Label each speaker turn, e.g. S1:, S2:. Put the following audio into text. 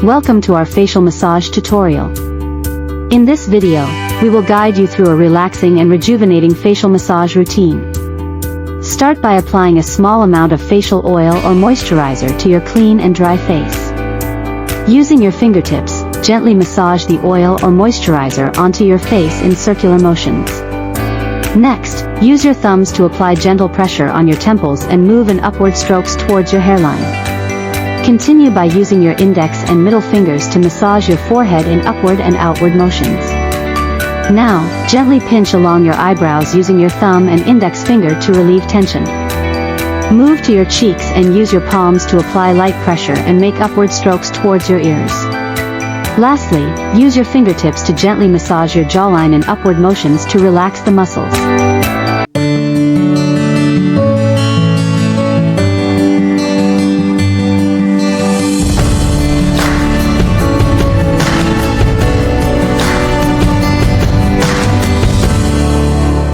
S1: Welcome to our facial massage tutorial. In this video, we will guide you through a relaxing and rejuvenating facial massage routine. Start by applying a small amount of facial oil or moisturizer to your clean and dry face. Using your fingertips, gently massage the oil or moisturizer onto your face in circular motions. Next, use your thumbs to apply gentle pressure on your temples and move in upward strokes towards your hairline. Continue by using your index and middle fingers to massage your forehead in upward and outward motions. Now, gently pinch along your eyebrows using your thumb and index finger to relieve tension. Move to your cheeks and use your palms to apply light pressure and make upward strokes towards your ears. Lastly, use your fingertips to gently massage your jawline in upward motions to relax the muscles.